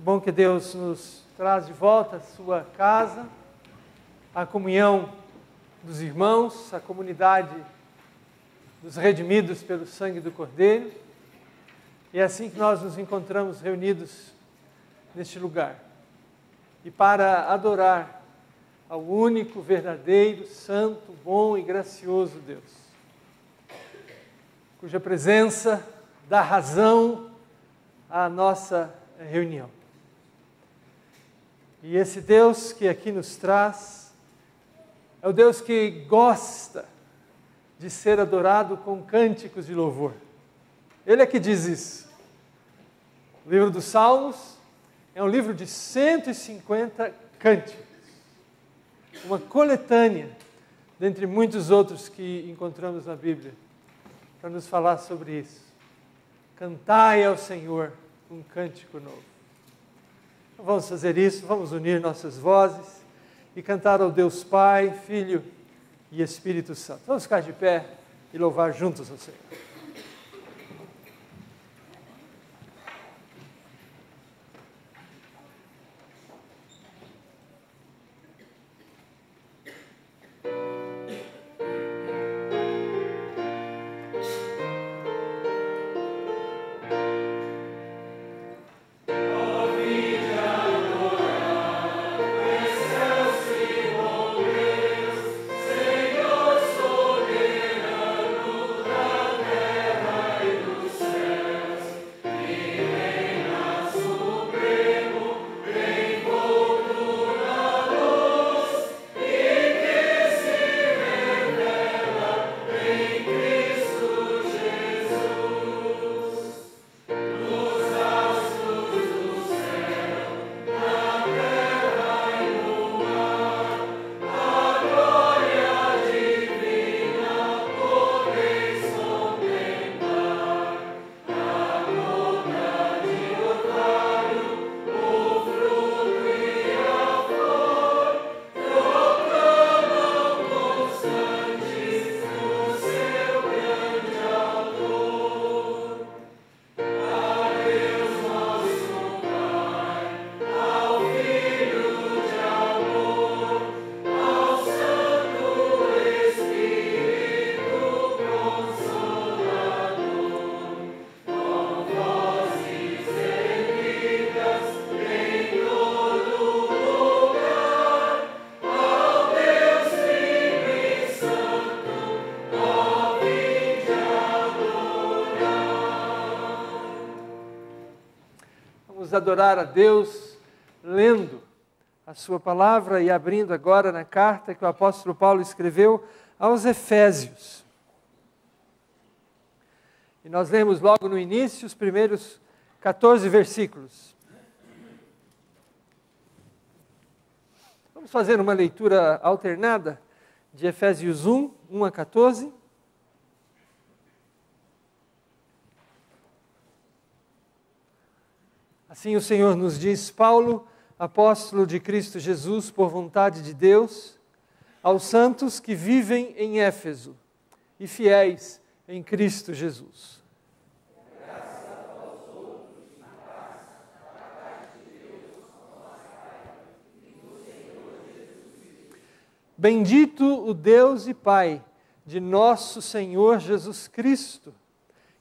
Bom que Deus nos traz de volta à sua casa, a comunhão dos irmãos, a comunidade dos redimidos pelo sangue do Cordeiro. E é assim que nós nos encontramos reunidos neste lugar. E para adorar ao único, verdadeiro, santo, bom e gracioso Deus, cuja presença dá razão à nossa reunião. E esse Deus que aqui nos traz é o Deus que gosta de ser adorado com cânticos de louvor. Ele é que diz isso. O livro dos Salmos é um livro de 150 cânticos, uma coletânea dentre muitos outros que encontramos na Bíblia, para nos falar sobre isso. Cantai ao Senhor um cântico novo. Então vamos fazer isso, vamos unir nossas vozes e cantar ao Deus Pai, Filho e Espírito Santo. Vamos ficar de pé e louvar juntos ao Senhor. Adorar a Deus lendo a sua palavra e abrindo agora na carta que o apóstolo Paulo escreveu aos Efésios. E nós lemos logo no início os primeiros 14 versículos. Vamos fazer uma leitura alternada de Efésios 1 a 14. Assim o Senhor nos diz: Paulo, apóstolo de Cristo Jesus, por vontade de Deus, aos santos que vivem em Éfeso e fiéis em Cristo Jesus. Bendito o Deus e Pai de nosso Senhor Jesus Cristo,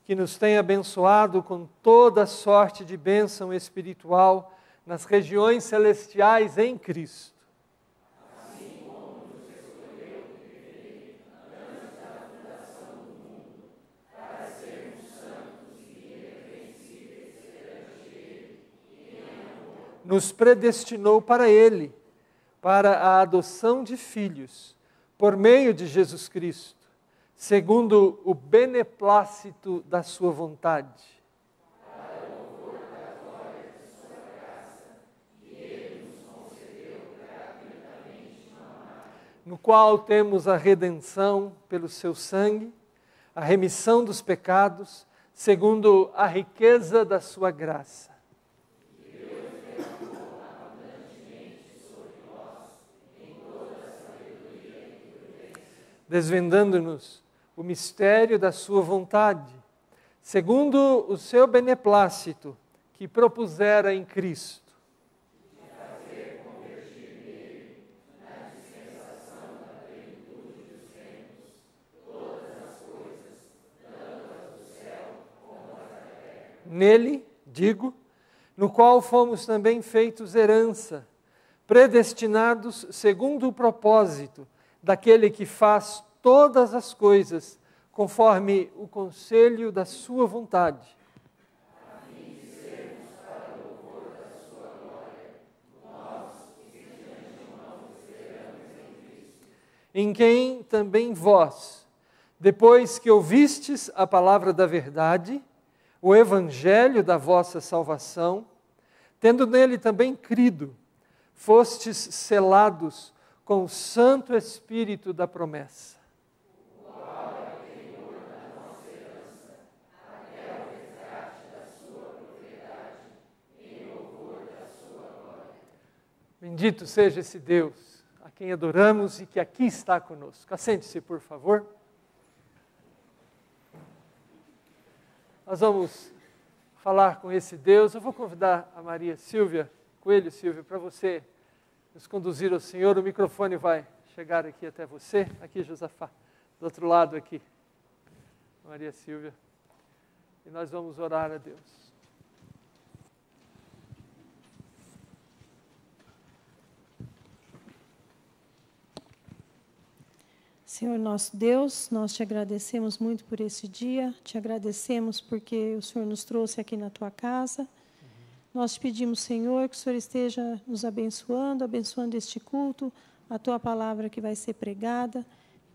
que nos tem abençoado com toda sorte de bênção espiritual nas regiões celestiais em Cristo. Assim como nos escolheu primeiro antes da fundação do mundo, para sermos santos e irrepreensíveis perante Ele, em amor, nos predestinou para Ele, para a adoção de filhos, por meio de Jesus Cristo, segundo o beneplácito da sua vontade. Para o louvor da glória de sua graça, que Ele nos concedeu gratuitamente no amado, no qual temos a redenção pelo seu sangue, a remissão dos pecados, segundo a riqueza da sua graça. Desvendando-nos o mistério da sua vontade, segundo o seu beneplácito, que propusera em Cristo, Nele, digo, no qual fomos também feitos herança, predestinados segundo o propósito daquele que faz todas as coisas conforme o conselho da sua vontade. Em quem também vós, depois que ouvistes a palavra da verdade, o evangelho da vossa salvação, tendo nele também crido, fostes selados com o Santo Espírito da promessa. Bendito seja esse Deus, a quem adoramos e que aqui está conosco. Assente-se, por favor. Nós vamos falar com esse Deus. Eu vou convidar a Maria Silvia, Coelho Silvia, para você nos conduzir ao Senhor. O microfone vai chegar aqui até você. Aqui, Josafá, do outro lado aqui. Maria Silvia. E nós vamos orar a Deus. Senhor nosso Deus, nós te agradecemos muito por esse dia, te agradecemos porque o Senhor nos trouxe aqui na tua casa. Nós te pedimos, Senhor, que o Senhor esteja nos abençoando, abençoando este culto, a tua palavra que vai ser pregada,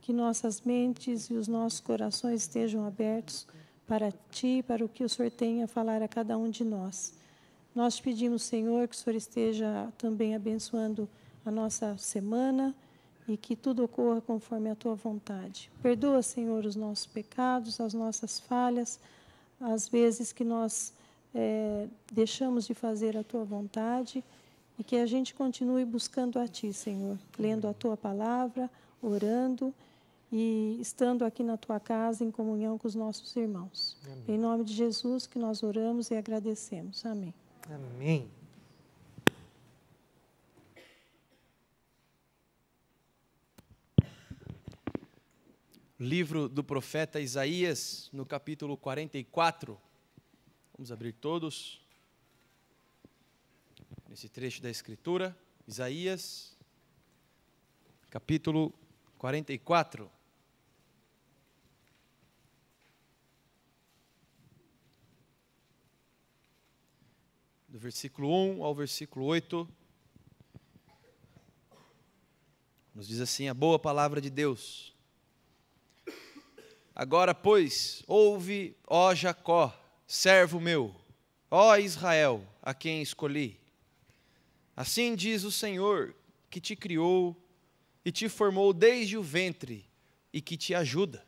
que nossas mentes e os nossos corações estejam abertos para ti, para o que o Senhor tem a falar a cada um de nós. Nós te pedimos, Senhor, que o Senhor esteja também abençoando a nossa semana, e que tudo ocorra conforme a tua vontade. Perdoa, Senhor, os nossos pecados, as nossas falhas, as vezes que nós deixamos de fazer a tua vontade, e que a gente continue buscando a ti, Senhor, lendo a tua palavra, orando e estando aqui na tua casa em comunhão com os nossos irmãos. Amém. Em nome de Jesus que nós oramos e agradecemos. Amém. Amém. Livro do profeta Isaías, no capítulo 44. Vamos abrir todos. Nesse trecho da Escritura, Isaías, capítulo 44. Do versículo 1 ao versículo 8. Nos diz assim a boa palavra de Deus. Agora, pois, ouve, ó Jacó, servo meu, ó Israel, a quem escolhi. Assim diz o Senhor, que te criou e te formou desde o ventre e que te ajuda.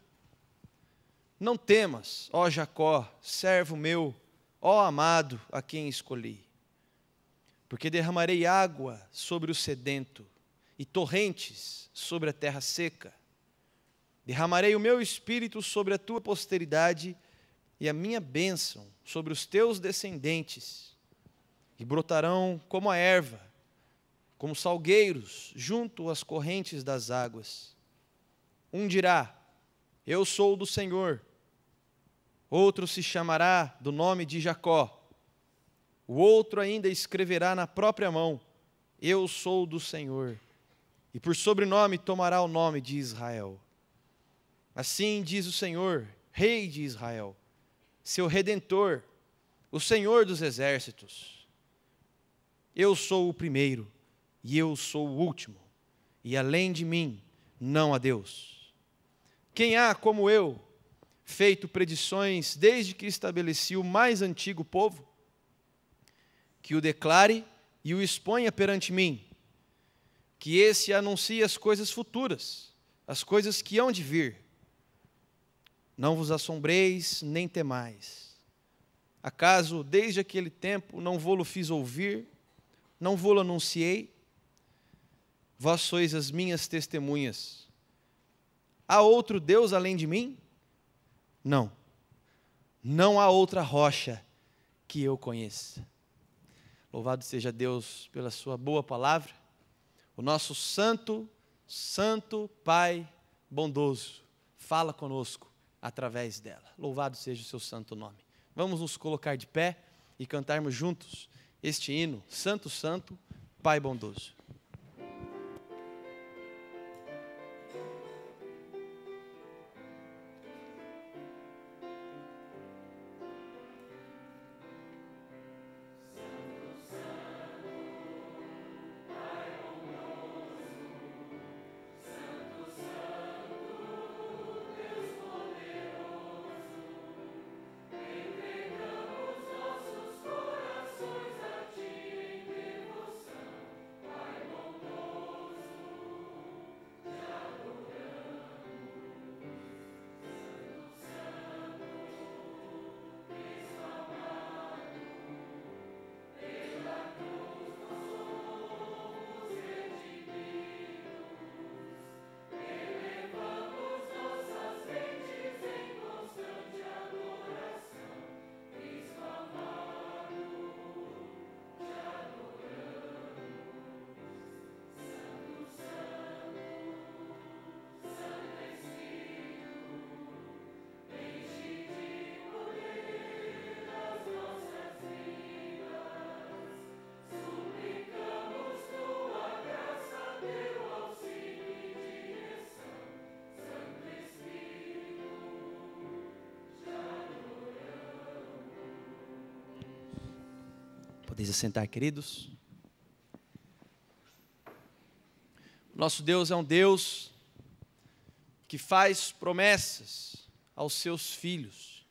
Não temas, ó Jacó, servo meu, ó amado, a quem escolhi. Porque derramarei água sobre o sedento e torrentes sobre a terra seca. Derramarei o meu espírito sobre a tua posteridade e a minha bênção sobre os teus descendentes, e brotarão como a erva, como salgueiros junto às correntes das águas. Um dirá, eu sou do Senhor. Outro se chamará do nome de Jacó. O outro ainda escreverá na própria mão, eu sou do Senhor. E por sobrenome tomará o nome de Israel. Assim diz o Senhor, Rei de Israel, seu Redentor, o Senhor dos exércitos. Eu sou o primeiro e eu sou o último, e além de mim não há Deus. Quem há como eu, feito predições desde que estabeleci o mais antigo povo? Que o declare e o exponha perante mim, que esse anuncie as coisas futuras, as coisas que hão de vir. Não vos assombreis, nem temais. Acaso, desde aquele tempo, não vô-lo fiz ouvir, não vô-lo anunciei? Vós sois as minhas testemunhas. Há outro Deus além de mim? Não. Não há outra rocha que eu conheça. Louvado seja Deus pela sua boa palavra. O nosso santo, santo Pai bondoso fala conosco através dela. Louvado seja o seu santo nome. Vamos nos colocar de pé e cantarmos juntos este hino, Santo, Santo, Pai bondoso. Podeis assentar, queridos. Nosso Deus é um Deus que faz promessas aos seus filhos.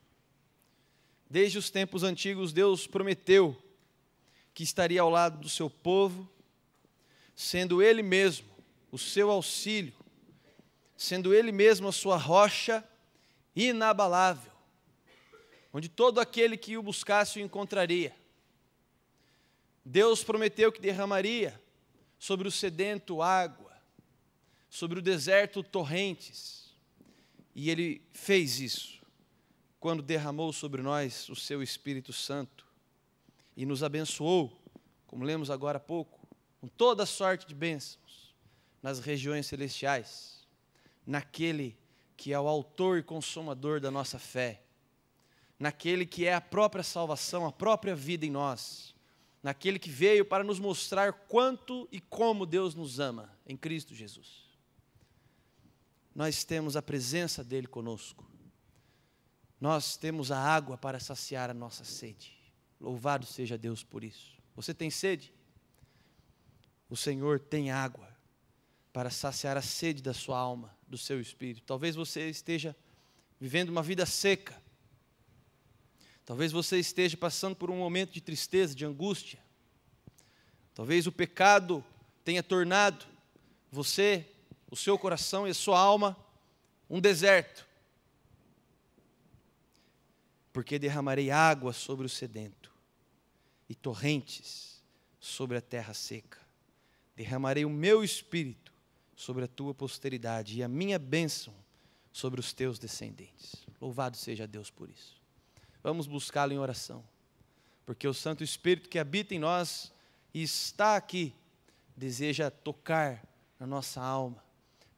Desde os tempos antigos, Deus prometeu que estaria ao lado do seu povo, sendo Ele mesmo o seu auxílio, sendo Ele mesmo a sua rocha inabalável, onde todo aquele que o buscasse o encontraria. Deus prometeu que derramaria sobre o sedento água, sobre o deserto torrentes, e Ele fez isso quando derramou sobre nós o seu Espírito Santo e nos abençoou, como lemos agora há pouco, com toda sorte de bênçãos nas regiões celestiais, naquele que é o autor e consumador da nossa fé, naquele que é a própria salvação, a própria vida em nós, naquele que veio para nos mostrar quanto e como Deus nos ama em Cristo Jesus. Nós temos a presença dEle conosco. Nós temos a água para saciar a nossa sede. Louvado seja Deus por isso. Você tem sede? O Senhor tem água para saciar a sede da sua alma, do seu espírito. Talvez você esteja vivendo uma vida seca. Talvez você esteja passando por um momento de tristeza, de angústia. Talvez o pecado tenha tornado você, o seu coração e a sua alma um deserto. Porque derramarei água sobre o sedento e torrentes sobre a terra seca. Derramarei o meu espírito sobre a tua posteridade e a minha bênção sobre os teus descendentes. Louvado seja Deus por isso. Vamos buscá-lo em oração, porque o Santo Espírito que habita em nós e está aqui, deseja tocar na nossa alma,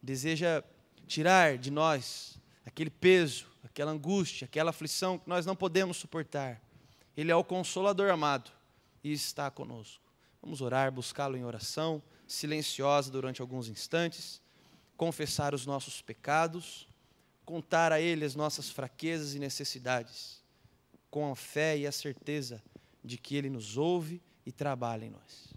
deseja tirar de nós aquele peso, aquela angústia, aquela aflição que nós não podemos suportar. Ele é o Consolador amado e está conosco. Vamos orar, buscá-lo em oração, silenciosa durante alguns instantes, confessar os nossos pecados, contar a Ele as nossas fraquezas e necessidades, com a fé e a certeza de que Ele nos ouve e trabalha em nós.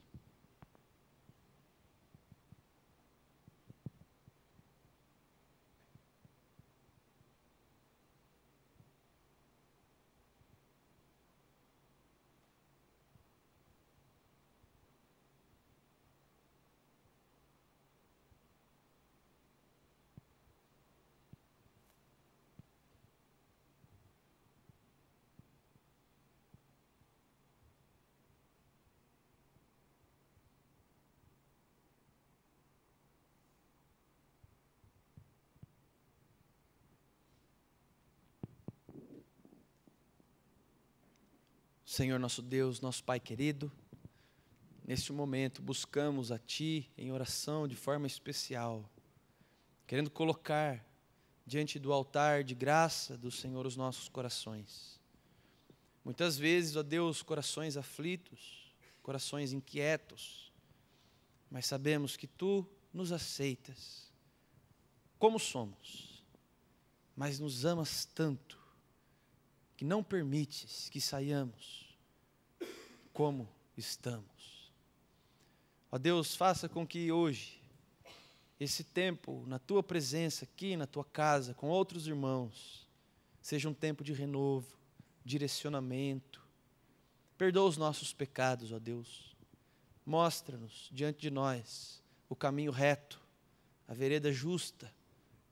Senhor nosso Deus, nosso Pai querido, neste momento buscamos a Ti em oração de forma especial, querendo colocar diante do altar de graça do Senhor os nossos corações. Muitas vezes, ó Deus, corações aflitos, corações inquietos, mas sabemos que Tu nos aceitas como somos, mas nos amas tanto que não permites que saiamos como estamos. Ó Deus, faça com que hoje, esse tempo na Tua presença aqui na Tua casa, com outros irmãos, seja um tempo de renovo, direcionamento. Perdoa os nossos pecados, ó Deus. Mostra-nos diante de nós o caminho reto, a vereda justa,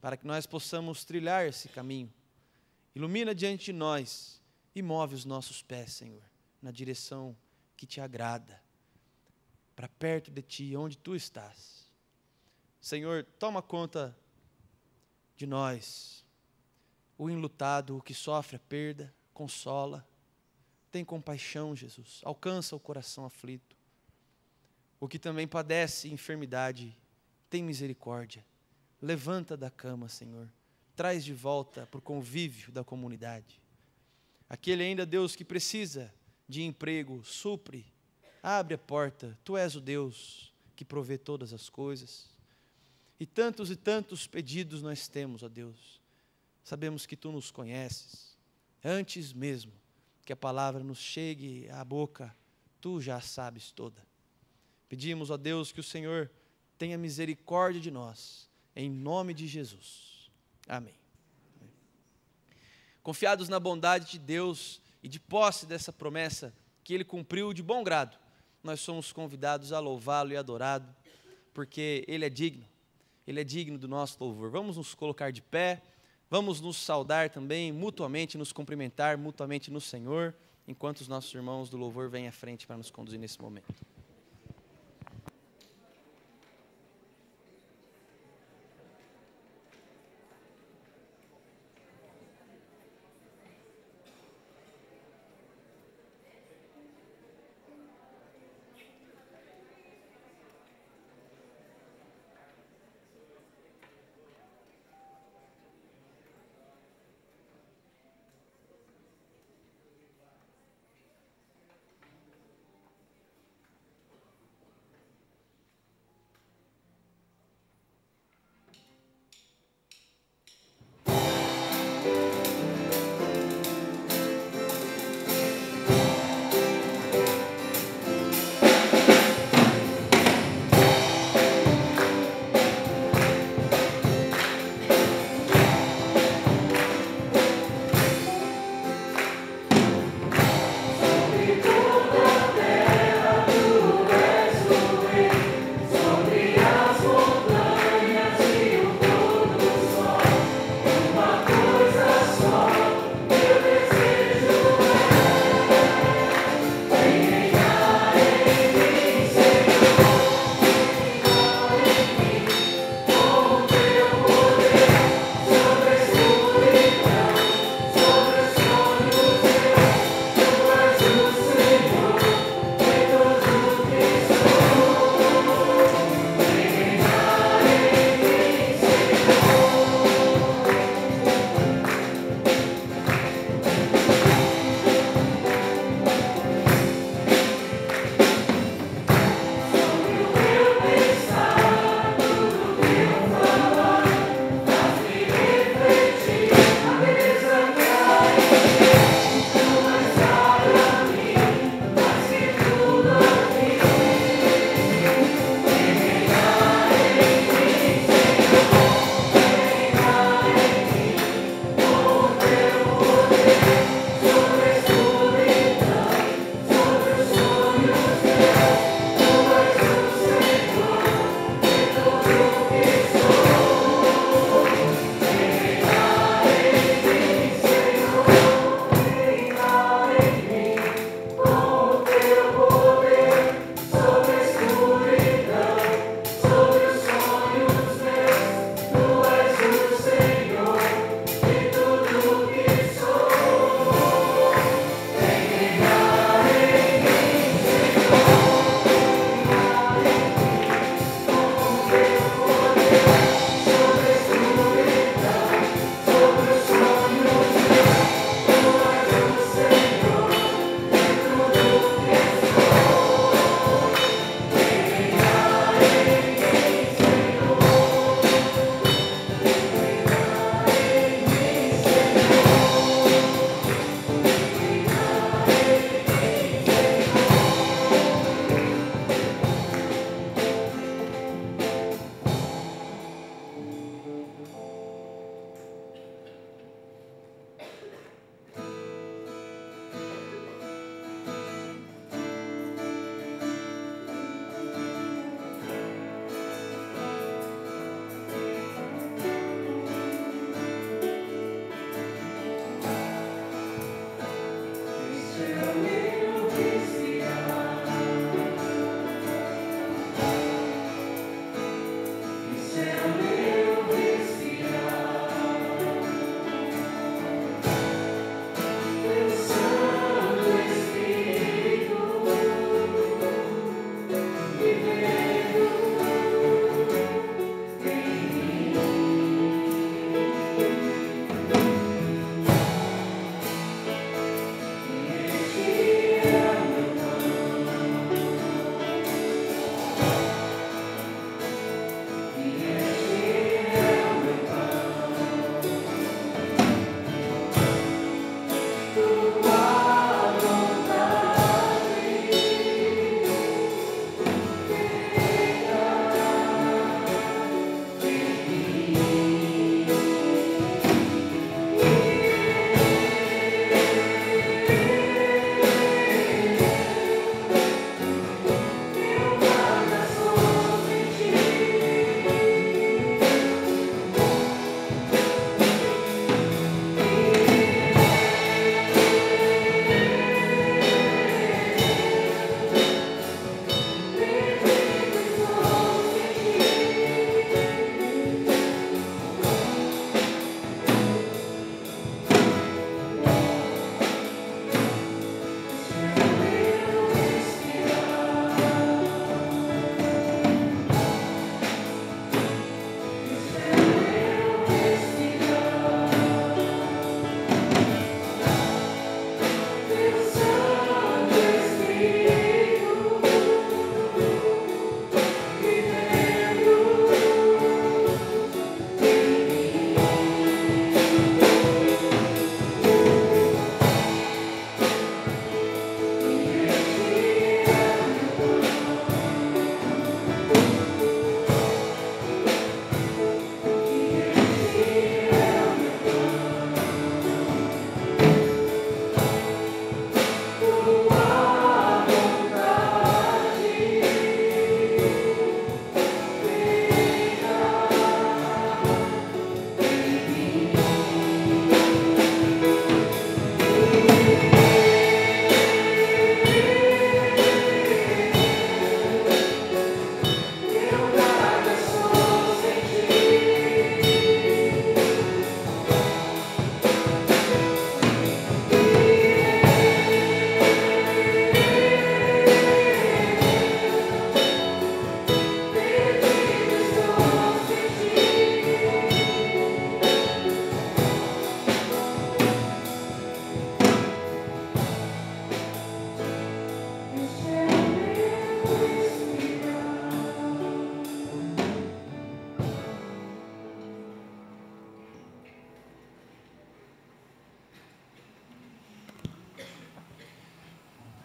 para que nós possamos trilhar esse caminho. Ilumina diante de nós e move os nossos pés, Senhor, na direção que Te agrada, para perto de Ti, onde Tu estás. Senhor, toma conta de nós, o enlutado, o que sofre a perda, consola. Tem compaixão, Jesus, alcança o coração aflito. O que também padece enfermidade, tem misericórdia. Levanta da cama, Senhor, traz de volta para o convívio da comunidade. Aquele ainda, Deus, que precisa de emprego, supre, abre a porta. Tu és o Deus que provê todas as coisas. E tantos pedidos nós temos, ó Deus. Sabemos que Tu nos conheces. Antes mesmo que a palavra nos chegue à boca, Tu já a sabes toda. Pedimos, ó Deus, que o Senhor tenha misericórdia de nós, em nome de Jesus. Amém. Confiados na bondade de Deus e de posse dessa promessa que Ele cumpriu de bom grado, nós somos convidados a louvá-lo e adorá-lo, porque Ele é digno do nosso louvor. Vamos nos colocar de pé, vamos nos saudar também, mutuamente, nos cumprimentar mutuamente no Senhor, enquanto os nossos irmãos do louvor vêm à frente para nos conduzir nesse momento.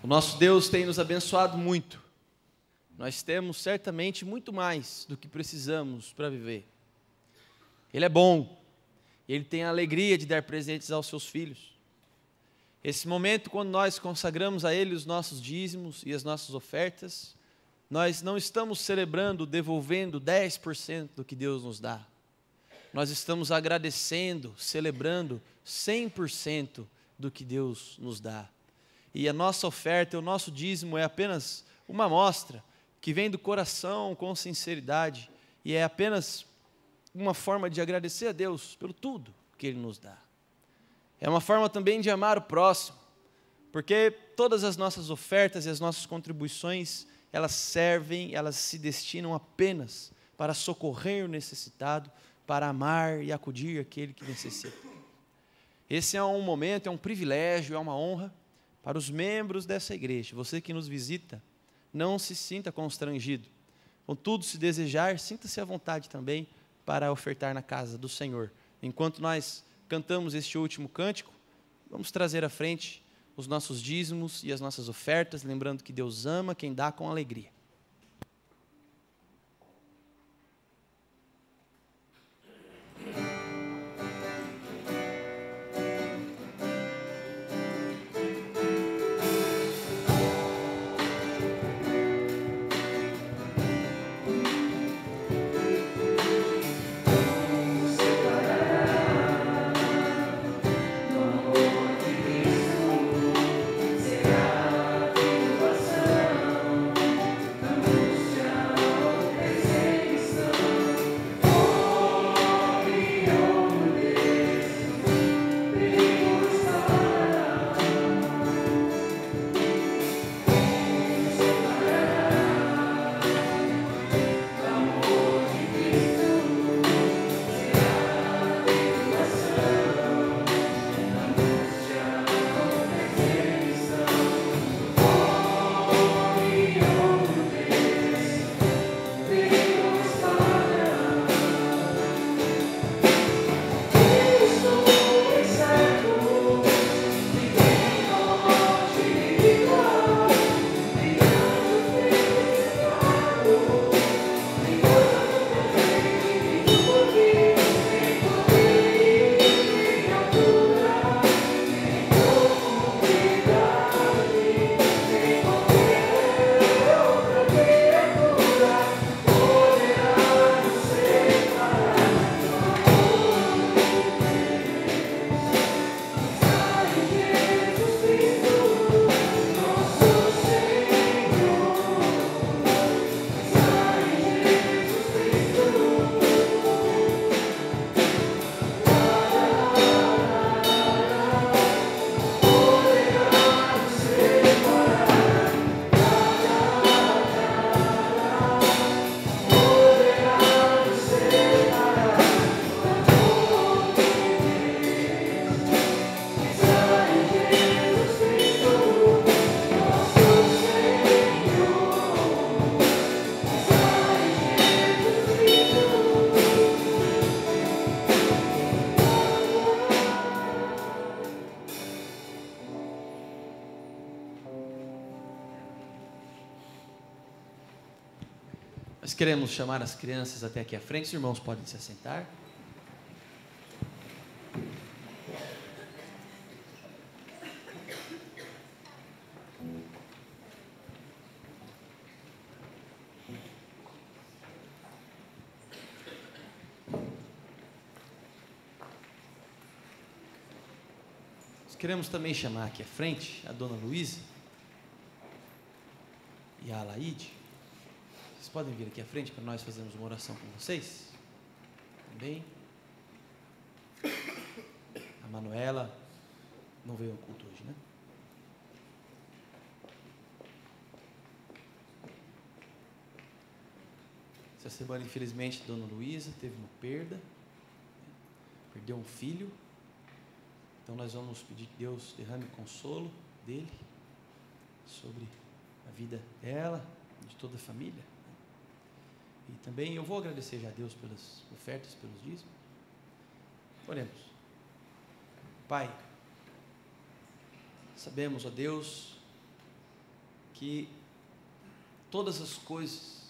O nosso Deus tem nos abençoado muito. Nós temos certamente muito mais do que precisamos para viver. Ele é bom. Ele tem a alegria de dar presentes aos seus filhos. Esse momento, quando nós consagramos a Ele os nossos dízimos e as nossas ofertas, nós não estamos celebrando, devolvendo 10% do que Deus nos dá. Nós estamos agradecendo, celebrando 100% do que Deus nos dá. E a nossa oferta, o nosso dízimo é apenas uma amostra que vem do coração com sinceridade e é apenas uma forma de agradecer a Deus pelo tudo que Ele nos dá. É uma forma também de amar o próximo, porque todas as nossas ofertas e as nossas contribuições, elas servem, elas se destinam apenas para socorrer o necessitado, para amar e acudir aquele que necessita. Esse é um momento, é um privilégio, é uma honra para os membros dessa igreja. Você que nos visita, não se sinta constrangido. Contudo, se desejar, sinta-se à vontade também para ofertar na casa do Senhor. Enquanto nós cantamos este último cântico, vamos trazer à frente os nossos dízimos e as nossas ofertas, lembrando que Deus ama quem dá com alegria. Nós queremos chamar as crianças até aqui à frente. Os irmãos podem se assentar. Queremos também chamar aqui à frente a dona Luísa e a Alaide. Vocês podem vir aqui à frente para nós fazermos uma oração com vocês? Também. A Manuela não veio ao culto hoje, né? Essa semana, infelizmente, a dona Luísa teve uma perda, perdeu um filho. Então nós vamos pedir que Deus derrame o consolo dele sobre a vida dela, de toda a família. E também eu vou agradecer já a Deus pelas ofertas, pelos dízimos. Oremos. Pai, sabemos, ó Deus, que todas as coisas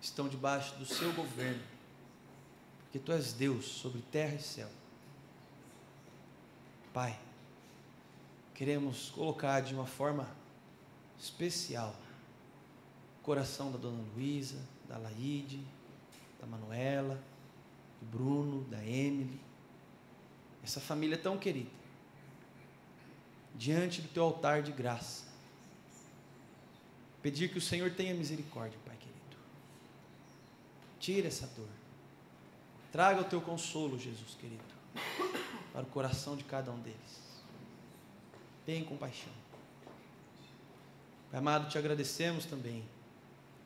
estão debaixo do seu governo, porque Tu és Deus sobre terra e céu. Pai, queremos colocar de uma forma especial o coração da dona Luísa, da Laide, da Manuela, do Bruno, da Emily, essa família tão querida, diante do Teu altar de graça. Pedir que o Senhor tenha misericórdia, Pai querido. Tira essa dor. Traga o Teu consolo, Jesus querido, para o coração de cada um deles. Tenha compaixão. Pai amado, Te agradecemos também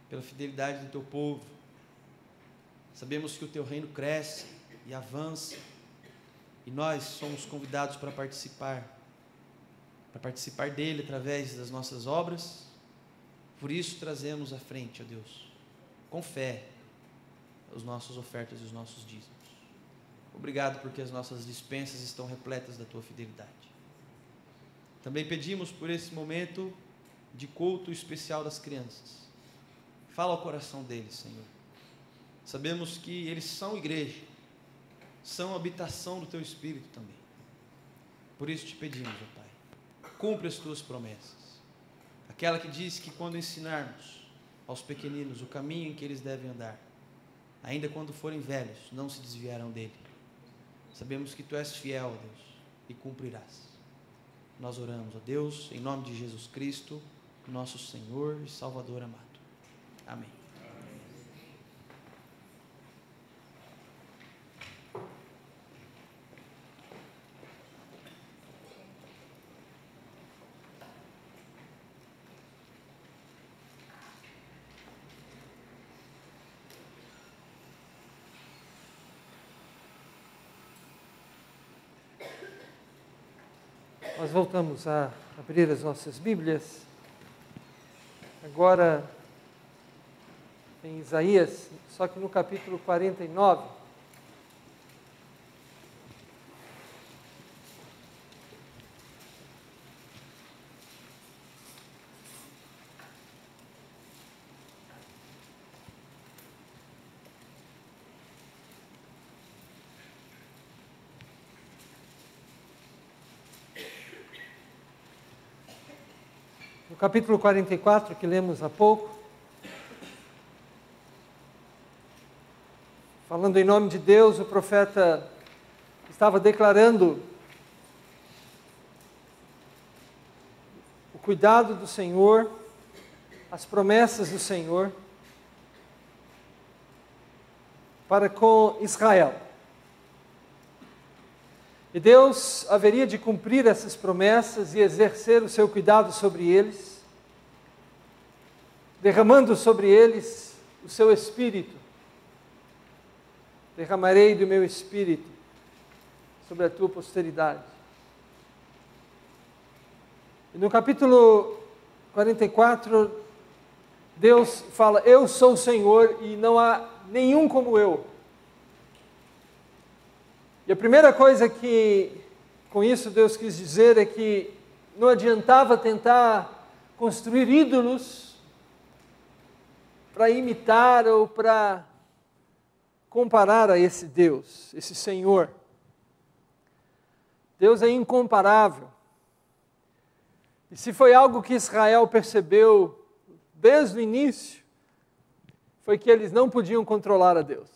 pela fidelidade do Teu povo. Sabemos que o Teu reino cresce e avança, e nós somos convidados para participar dele através das nossas obras. Por isso trazemos à frente, ó Deus, com fé, as nossas ofertas e os nossos dízimos. Obrigado porque as nossas despensas estão repletas da Tua fidelidade. Também pedimos por esse momento de culto especial das crianças. Fala ao coração deles, Senhor. Sabemos que eles são igreja, são habitação do Teu Espírito também. Por isso Te pedimos, ó Pai, cumpre as Tuas promessas. Aquela que diz que quando ensinarmos aos pequeninos o caminho em que eles devem andar, ainda quando forem velhos, não se desviarão dele. Sabemos que Tu és fiel, ó Deus, e cumprirás. Nós oramos, ó Deus, em nome de Jesus Cristo, nosso Senhor e Salvador amado. Amém. Nós voltamos a abrir as nossas Bíblias, agora em Isaías, só que no capítulo 49. No capítulo 44, que lemos há pouco, falando em nome de Deus, o profeta estava declarando o cuidado do Senhor, as promessas do Senhor para com Israel. E Deus haveria de cumprir essas promessas e exercer o seu cuidado sobre eles, derramando sobre eles o seu Espírito. Derramarei do meu Espírito sobre a tua posteridade. E no capítulo 44, Deus fala: eu sou o Senhor e não há nenhum como eu. E a primeira coisa que com isso Deus quis dizer é que não adiantava tentar construir ídolos para imitar ou para comparar a esse Deus, esse Senhor. Deus é incomparável. E se foi algo que Israel percebeu desde o início, foi que eles não podiam controlar a Deus.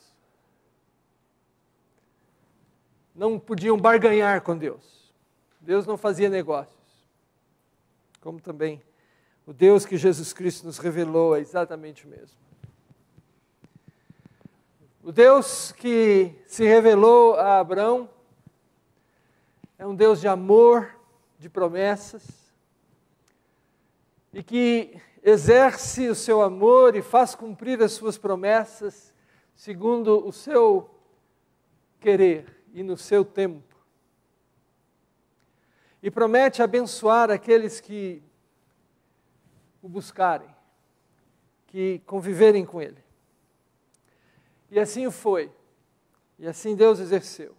Não podiam barganhar com Deus. Deus não fazia negócios. Como também o Deus que Jesus Cristo nos revelou é exatamente o mesmo. O Deus que se revelou a Abraão é um Deus de amor, de promessas, e que exerce o seu amor e faz cumprir as suas promessas segundo o seu querer e no seu tempo. E promete abençoar aqueles que o buscarem, que conviverem com Ele. E assim o foi. E assim Deus exerceu.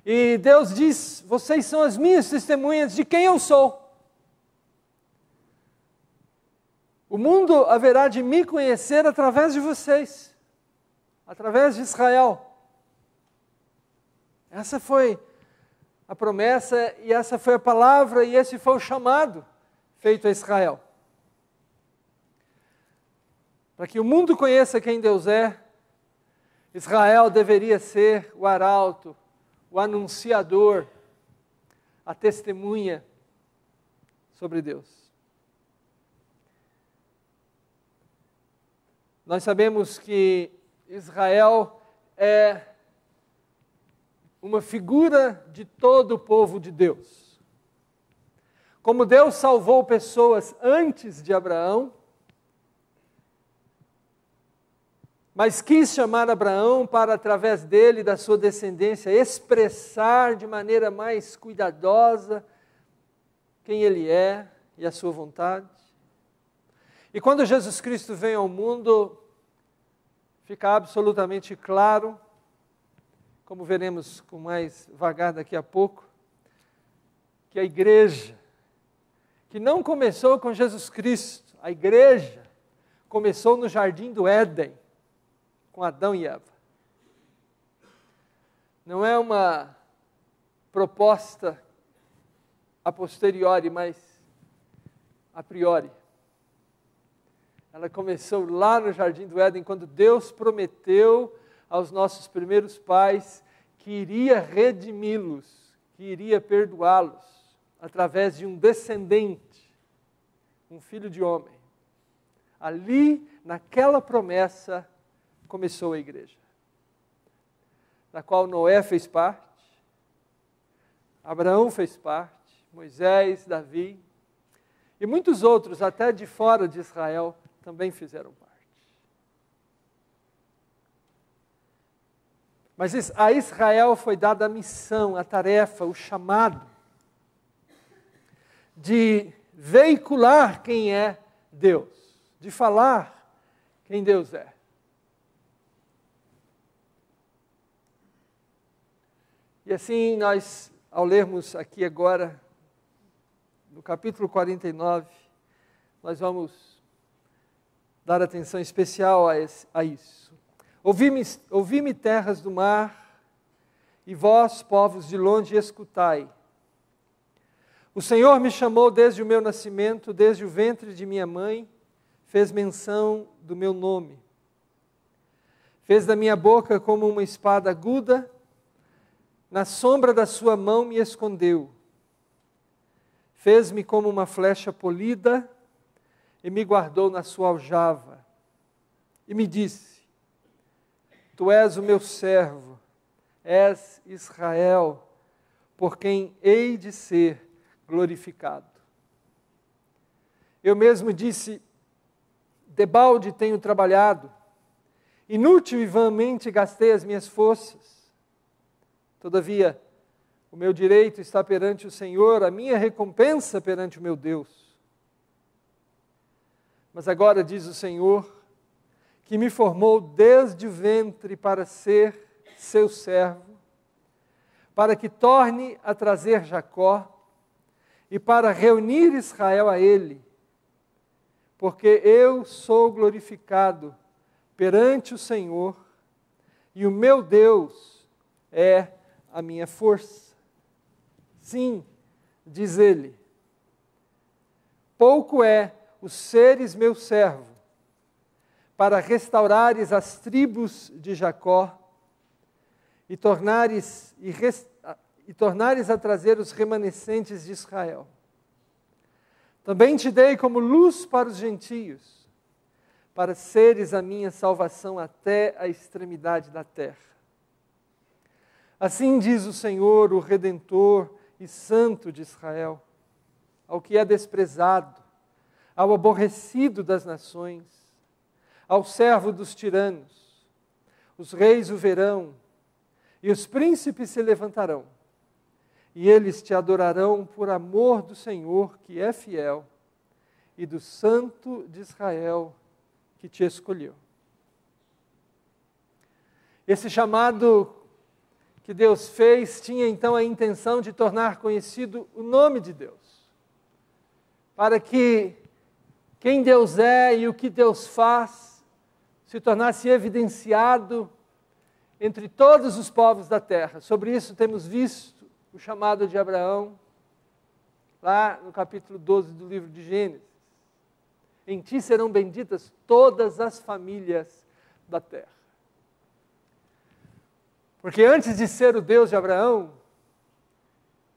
E Deus diz: vocês são as minhas testemunhas de quem eu sou. O mundo haverá de me conhecer através de vocês, através de Israel. Essa foi a promessa e essa foi a palavra e esse foi o chamado feito a Israel. Para que o mundo conheça quem Deus é, Israel deveria ser o arauto, o anunciador, a testemunha sobre Deus. Nós sabemos que Israel é uma figura de todo o povo de Deus. Como Deus salvou pessoas antes de Abraão, mas quis chamar Abraão para, através dele e da sua descendência, expressar de maneira mais cuidadosa quem ele é e a sua vontade. E quando Jesus Cristo vem ao mundo, fica absolutamente claro, como veremos com mais vagar daqui a pouco, que a igreja, que não começou com Jesus Cristo, a igreja começou no jardim do Éden, com Adão e Eva. Não é uma proposta a posteriori, mas a priori. Ela começou lá no jardim do Éden, quando Deus prometeu aos nossos primeiros pais que iria redimi-los, que iria perdoá-los, através de um descendente, um filho de homem. Ali, naquela promessa, começou a igreja, da qual Noé fez parte, Abraão fez parte, Moisés, Davi, e muitos outros, até de fora de Israel, também fizeram parte. Mas a Israel foi dada a missão, a tarefa, o chamado de veicular quem é Deus, de falar quem Deus é. E assim nós, ao lermos aqui agora, no capítulo 49, nós vamos dar atenção especial a isso. Ouvi-me terras do mar, e vós, povos de longe, escutai. O Senhor me chamou desde o meu nascimento, desde o ventre de minha mãe, fez menção do meu nome. Fez da minha boca como uma espada aguda, na sombra da sua mão me escondeu. Fez-me como uma flecha polida e me guardou na sua aljava. E me disse: Tu és o meu servo, és Israel, por quem hei de ser glorificado. Eu mesmo disse: debalde tenho trabalhado, inútil e vãmente gastei as minhas forças. Todavia, o meu direito está perante o Senhor, a minha recompensa perante o meu Deus. Mas agora diz o Senhor, que me formou desde o ventre para ser seu servo, para que torne a trazer Jacó e para reunir Israel a ele. porque eu sou glorificado perante o Senhor, e o meu Deus é a minha força. Sim, diz ele, pouco é os seres meu servo, para restaurares as tribos de Jacó, e tornares a trazer os remanescentes de Israel. Também te dei como luz para os gentios, para seres a minha salvação até a extremidade da terra. Assim diz o Senhor, o Redentor e Santo de Israel, ao que é desprezado, ao aborrecido das nações, ao servo dos tiranos. Os reis o verão, e os príncipes se levantarão, e eles te adorarão por amor do Senhor, que é fiel, e do Santo de Israel, que te escolheu. Esse chamado que Deus fez tinha então a intenção de tornar conhecido o nome de Deus, para que quem Deus é e o que Deus faz se tornasse evidenciado entre todos os povos da terra. Sobre isso temos visto o chamado de Abraão, lá no capítulo 12 do livro de Gênesis. Em ti serão benditas todas as famílias da terra. Porque antes de ser o Deus de Abraão,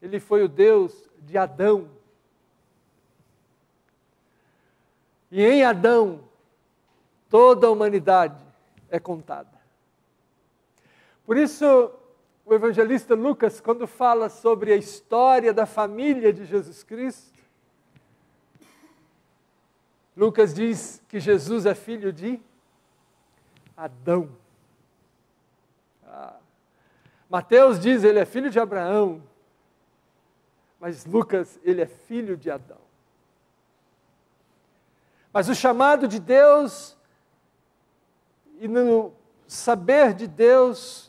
ele foi o Deus de Adão. E em Adão, toda a humanidade é contada. Por isso, o evangelista Lucas, quando fala sobre a história da família de Jesus Cristo, Lucas diz que Jesus é filho de Adão. Mateus diz ele é filho de Abraão, mas Lucas, ele é filho de Adão. Mas o chamado de Deus e no saber de Deus,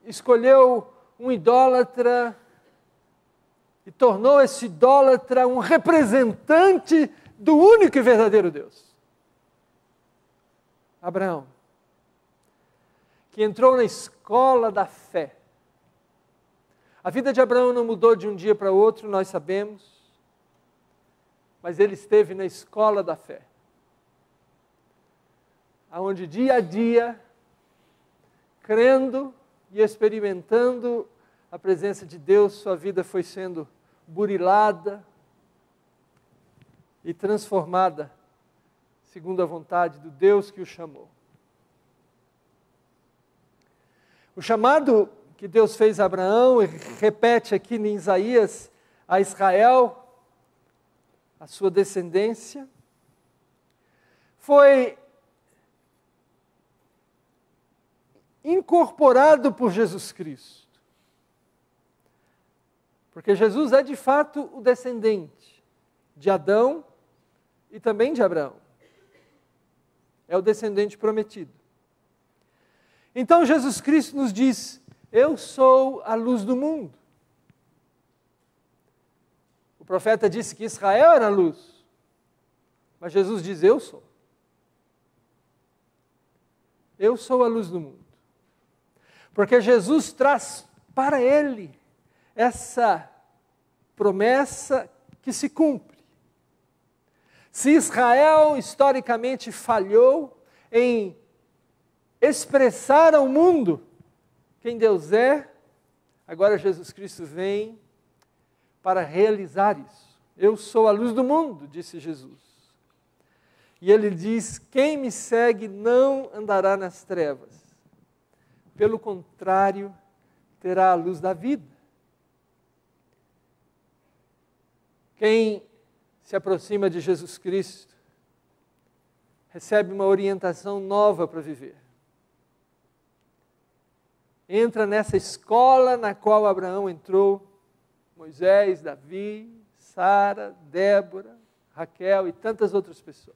escolheu um idólatra e tornou esse idólatra um representante do único e verdadeiro Deus. Abraão, que entrou na escola da fé. A vida de Abraão não mudou de um dia para outro, nós sabemos, mas ele esteve na escola da fé, onde dia a dia, crendo e experimentando a presença de Deus, sua vida foi sendo burilada e transformada segundo a vontade do Deus que o chamou. O chamado que Deus fez a Abraão, e repete aqui em Isaías, a Israel, a sua descendência, foi incorporado por Jesus Cristo. Porque Jesus é de fato o descendente de Adão e também de Abraão. É o descendente prometido. Então Jesus Cristo nos diz, eu sou a luz do mundo. O profeta disse que Israel era a luz, mas Jesus diz, eu sou. Eu sou a luz do mundo. Porque Jesus traz para ele essa promessa que se cumpre. Se Israel historicamente falhou em expressar ao mundo quem Deus é, agora Jesus Cristo vem para realizar isso. Eu sou a luz do mundo, disse Jesus. E ele diz, quem me segue não andará nas trevas. Pelo contrário, terá a luz da vida. Quem se aproxima de Jesus Cristo recebe uma orientação nova para viver. Entra nessa escola na qual Abraão entrou, Moisés, Davi, Sara, Débora, Raquel e tantas outras pessoas.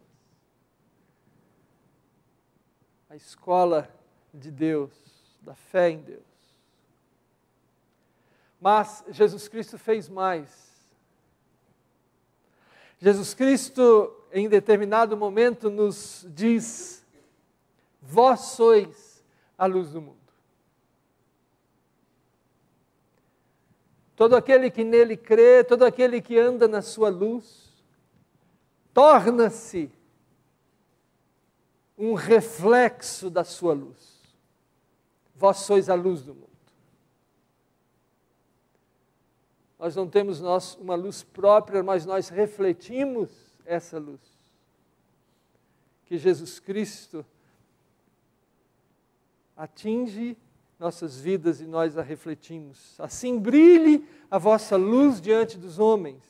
A escola de Deus, da fé em Deus. Mas Jesus Cristo fez mais. Jesus Cristo em determinado momento, nos diz: vós sois a luz do mundo. Todo aquele que nele crê, todo aquele que anda na sua luz, torna-se um reflexo da sua luz. Vós sois a luz do mundo. Nós não temos uma luz própria, mas nós refletimos essa luz que Jesus Cristo atinge nossas vidas e nós a refletimos. Assim brilhe a vossa luz diante dos homens,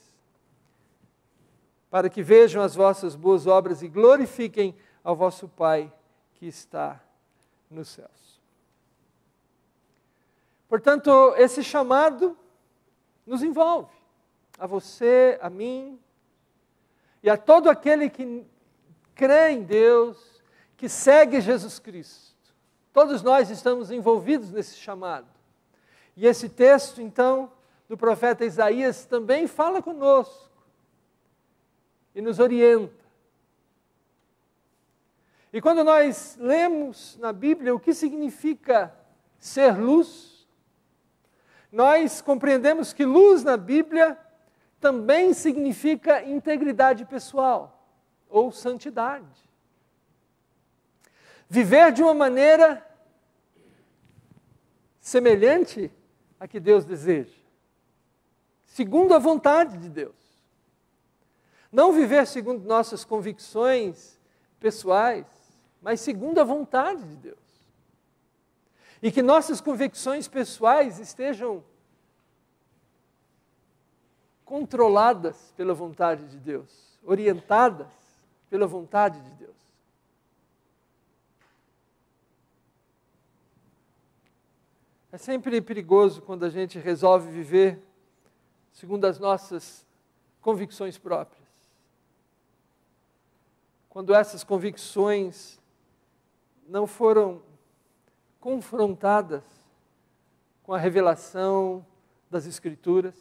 para que vejam as vossas boas obras e glorifiquem ao vosso Pai que está nos céus. Portanto, esse chamado nos envolve, a você, a mim, e a todo aquele que crê em Deus, que segue Jesus Cristo. Todos nós estamos envolvidos nesse chamado. E esse texto, então, do profeta Isaías também fala conosco e nos orienta. E quando nós lemos na Bíblia o que significa ser luz, nós compreendemos que luz na Bíblia também significa integridade pessoal ou santidade. Viver de uma maneira semelhante a que Deus deseja, segundo a vontade de Deus. Não viver segundo nossas convicções pessoais, mas segundo a vontade de Deus. E que nossas convicções pessoais estejam controladas pela vontade de Deus, orientadas pela vontade de Deus. É sempre perigoso quando a gente resolve viver segundo as nossas convicções próprias. Quando essas convicções não foram confrontadas com a revelação das Escrituras,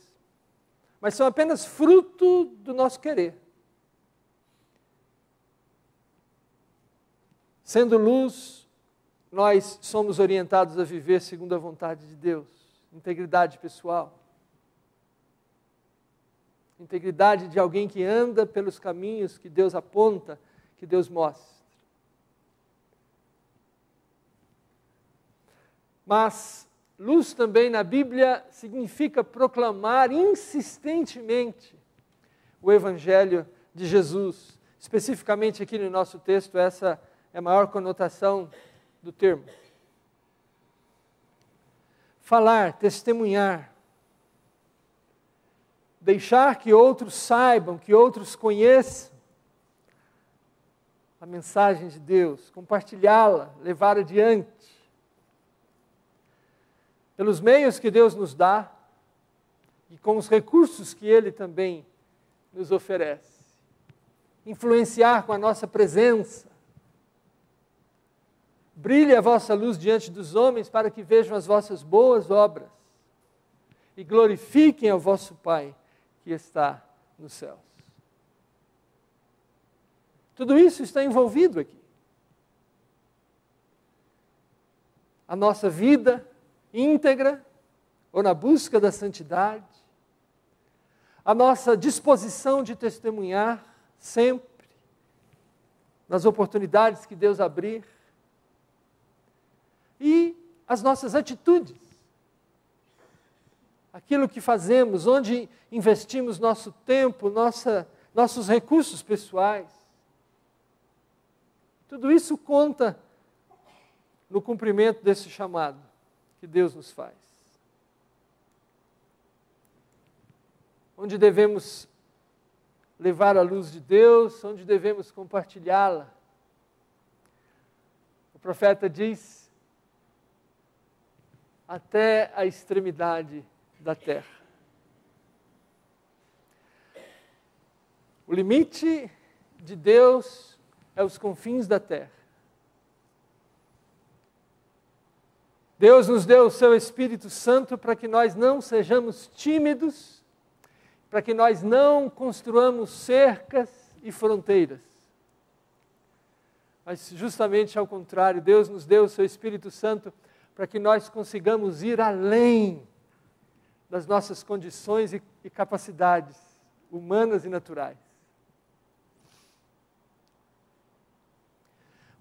mas são apenas fruto do nosso querer. Sendo luz, nós somos orientados a viver segundo a vontade de Deus, integridade pessoal. Integridade de alguém que anda pelos caminhos que Deus aponta, que Deus mostra. Mas luz também na Bíblia significa proclamar insistentemente o Evangelho de Jesus. Especificamente aqui no nosso texto, essa é a maior conotação do termo. Falar, testemunhar, deixar que outros saibam, que outros conheçam a mensagem de Deus, compartilhá-la, levar adiante. Pelos meios que Deus nos dá e com os recursos que Ele também nos oferece. Influenciar com a nossa presença. Brilhe a vossa luz diante dos homens para que vejam as vossas boas obras e glorifiquem ao vosso Pai que está nos céus. Tudo isso está envolvido aqui. A nossa vida íntegra, ou na busca da santidade, a nossa disposição de testemunhar sempre, nas oportunidades que Deus abrir, e as nossas atitudes, aquilo que fazemos, onde investimos nosso tempo, nossos recursos pessoais. Tudo isso conta no cumprimento desse chamado que Deus nos faz. Onde devemos levar a luz de Deus, onde devemos compartilhá-la. O profeta diz: até a extremidade da terra. O limite de Deus é os confins da terra. Deus nos deu o seu Espírito Santo para que nós não sejamos tímidos, para que nós não construamos cercas e fronteiras. Mas justamente ao contrário, Deus nos deu o seu Espírito Santo para que nós consigamos ir além das nossas condições e capacidades humanas e naturais.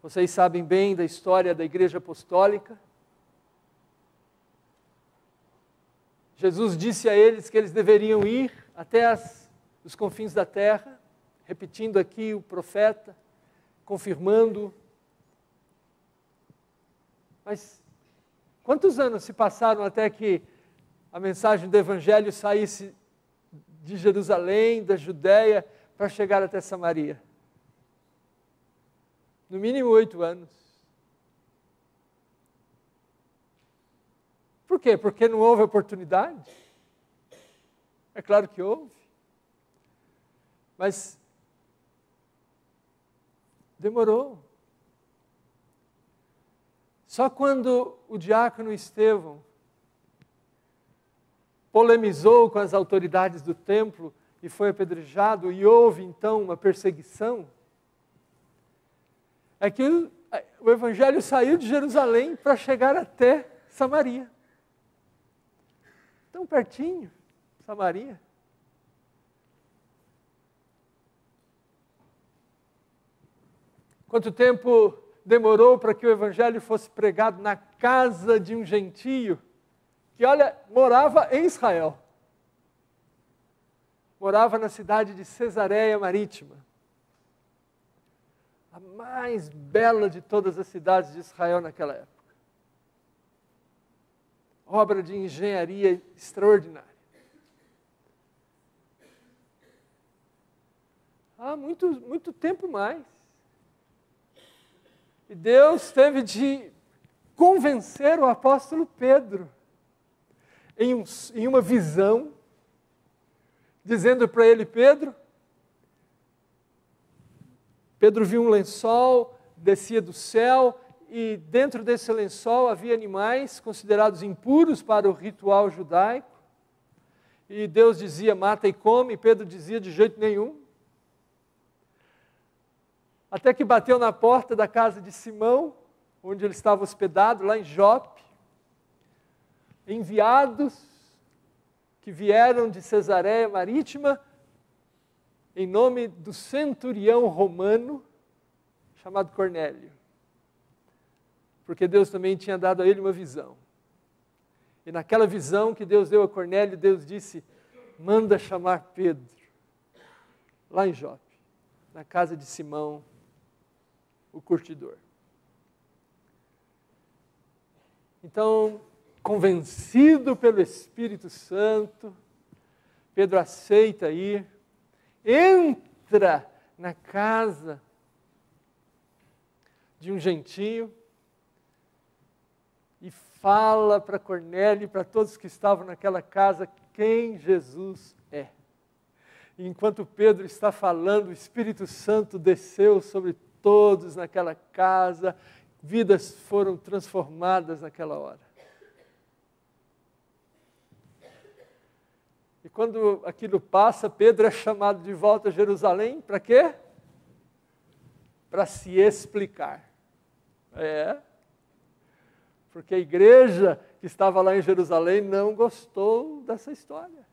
Vocês sabem bem da história da Igreja Apostólica. Jesus disse a eles que eles deveriam ir até os confins da terra, repetindo aqui o profeta, confirmando. Mas quantos anos se passaram até que a mensagem do Evangelho saísse de Jerusalém, da Judéia, para chegar até Samaria? No mínimo 8 anos. Por quê? Porque não houve oportunidade? É claro que houve. Mas demorou. Só quando o diácono Estevão polemizou com as autoridades do templo e foi apedrejado, e houve então uma perseguição, é que o Evangelho saiu de Jerusalém para chegar até Samaria. Tão pertinho, Samaria. Quanto tempo demorou para que o Evangelho fosse pregado na casa de um gentio que, olha, morava em Israel. Morava na cidade de Cesareia Marítima, a mais bela de todas as cidades de Israel naquela época. Obra de engenharia extraordinária. Há muito tempo mais. E Deus teve de convencer o apóstolo Pedro em uma visão, dizendo para ele: Pedro viu um lençol, descia do céu, e dentro desse lençol havia animais considerados impuros para o ritual judaico. E Deus dizia: mata e come, e Pedro dizia: de jeito nenhum. Até que bateu na porta da casa de Simão, onde ele estava hospedado, lá em Jope. Enviados que vieram de Cesareia Marítima, em nome do centurião romano, chamado Cornélio. Porque Deus também tinha dado a ele uma visão. E naquela visão que Deus deu a Cornélio, Deus disse: manda chamar Pedro, lá em Jope, na casa de Simão, o curtidor. Então, convencido pelo Espírito Santo, Pedro aceita ir, entra na casa de um gentio e fala para Cornélio e para todos que estavam naquela casa quem Jesus é. E enquanto Pedro está falando, o Espírito Santo desceu sobre todos naquela casa, vidas foram transformadas naquela hora. E quando aquilo passa, Pedro é chamado de volta a Jerusalém, para quê? Para se explicar. Porque a igreja que estava lá em Jerusalém não gostou dessa história.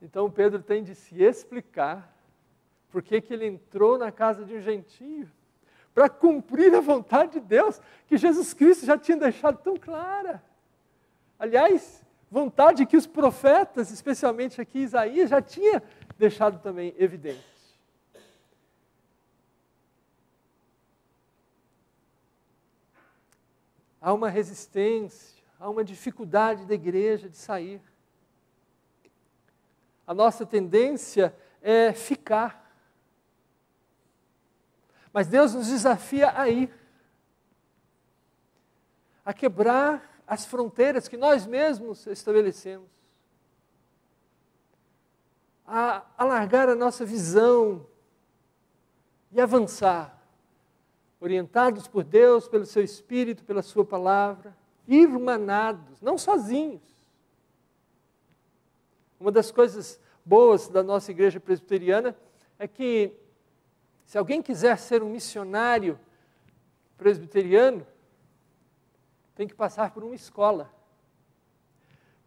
Então Pedro tem de se explicar por que ele entrou na casa de um gentio, para cumprir a vontade de Deus, que Jesus Cristo já tinha deixado tão clara. Aliás, vontade que os profetas, especialmente aqui Isaías, já tinha deixado também evidente. Há uma resistência, há uma dificuldade da igreja de sair. A nossa tendência é ficar. Mas Deus nos desafia a ir, a quebrar as fronteiras que nós mesmos estabelecemos, a alargar a nossa visão e avançar, orientados por Deus, pelo seu Espírito, pela sua palavra, irmanados, não sozinhos. Uma das coisas boas da nossa igreja presbiteriana é que, se alguém quiser ser um missionário presbiteriano, tem que passar por uma escola.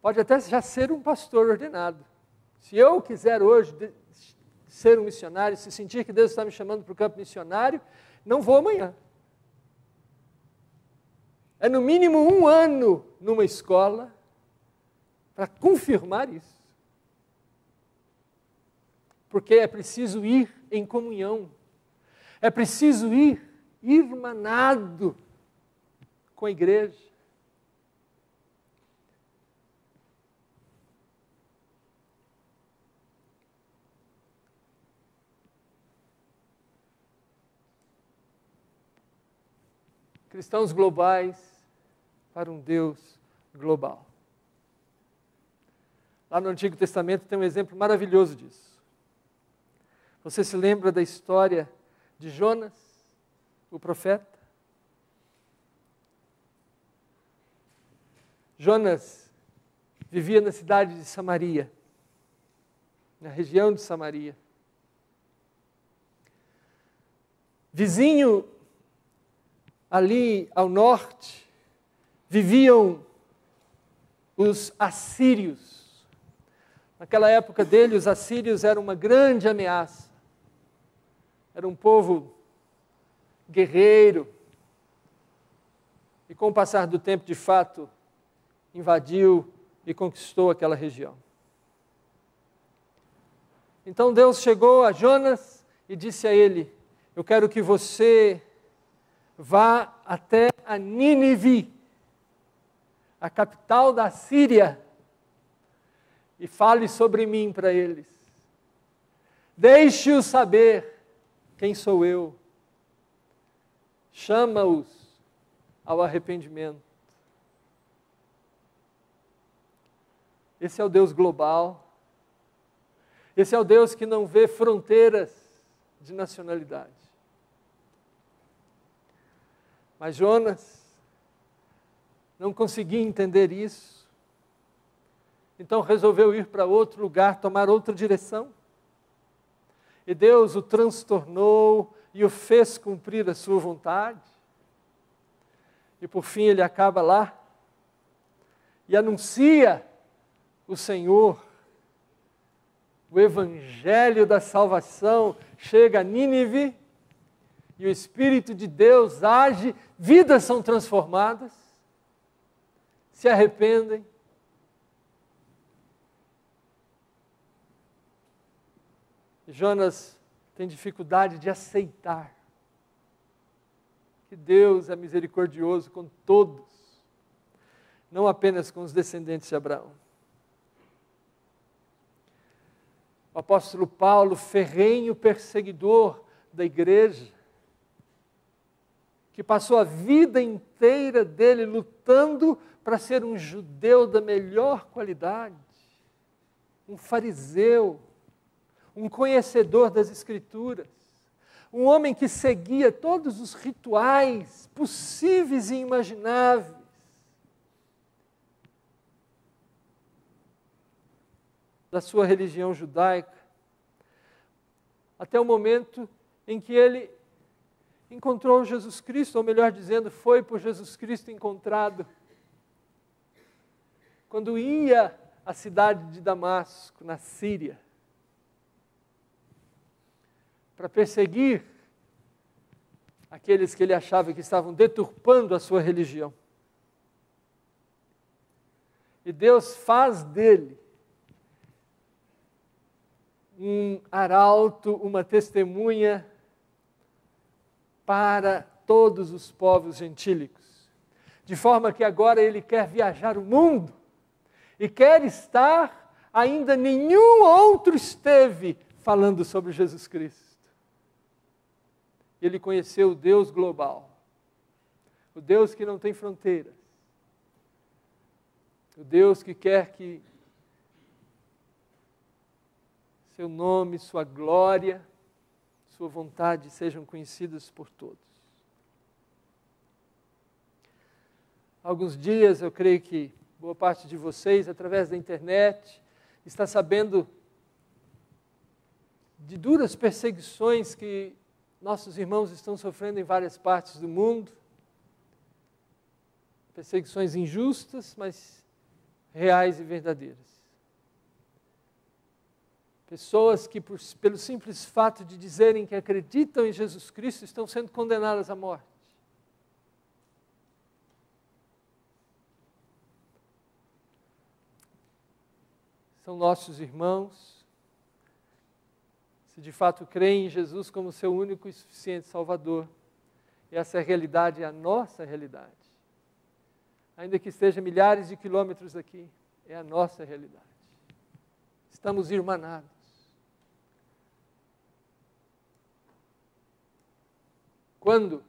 Pode até já ser um pastor ordenado. Se eu quiser hoje ser um missionário, se sentir que Deus está me chamando para o campo missionário, não vou amanhã. É no mínimo 1 ano numa escola para confirmar isso. Porque é preciso ir em comunhão. É preciso ir irmanado com a igreja. Cristãos globais para um Deus global. Lá no Antigo Testamento tem um exemplo maravilhoso disso. Você se lembra da história de Jonas, o profeta? Jonas vivia na cidade de Samaria, na região de Samaria. Vizinho ali ao norte, viviam os assírios. Naquela época dele, os assírios eram uma grande ameaça. Era um povo guerreiro. E com o passar do tempo, de fato, invadiu e conquistou aquela região. Então Deus chegou a Jonas e disse a ele: eu quero que você vá até a Nínive, a capital da Síria, e fale sobre mim para eles. Deixe-os saber quem sou eu. Chama-os ao arrependimento. Esse é o Deus global. Esse é o Deus que não vê fronteiras de nacionalidade. Mas Jonas não conseguia entender isso. Então resolveu ir para outro lugar, tomar outra direção. E Deus o transtornou e o fez cumprir a sua vontade. E por fim ele acaba lá e anuncia o Senhor. O evangelho da salvação chega a Nínive e o Espírito de Deus age, vidas são transformadas, se arrependem. Jonas tem dificuldade de aceitar que Deus é misericordioso com todos, não apenas com os descendentes de Abraão. O apóstolo Paulo, ferrenho perseguidor da igreja, que passou a vida inteira dele lutando para ser um judeu da melhor qualidade, um fariseu, um conhecedor das Escrituras, um homem que seguia todos os rituais possíveis e imagináveis. Da sua religião judaica, até o momento em que ele encontrou Jesus Cristo, ou melhor dizendo, foi por Jesus Cristo encontrado. Quando ia à cidade de Damasco, na Síria, para perseguir aqueles que ele achava que estavam deturpando a sua religião. E Deus faz dele um arauto, uma testemunha para todos os povos gentílicos. De forma que agora ele quer viajar o mundo e quer estar, ainda nenhum outro esteve falando sobre Jesus Cristo. Ele conheceu o Deus global, o Deus que não tem fronteiras, o Deus que quer que seu nome, sua glória, sua vontade sejam conhecidas por todos. Há alguns dias, eu creio que boa parte de vocês, através da internet, está sabendo de duras perseguições que nossos irmãos estão sofrendo em várias partes do mundo. Perseguições injustas, mas reais e verdadeiras. Pessoas que, pelo simples fato de dizerem que acreditam em Jesus Cristo, estão sendo condenadas à morte. São nossos irmãos, se de fato creem em Jesus como seu único e suficiente Salvador. E essa realidade é a nossa realidade. Ainda que esteja milhares de quilômetros daqui, é a nossa realidade. Estamos irmanados. Quando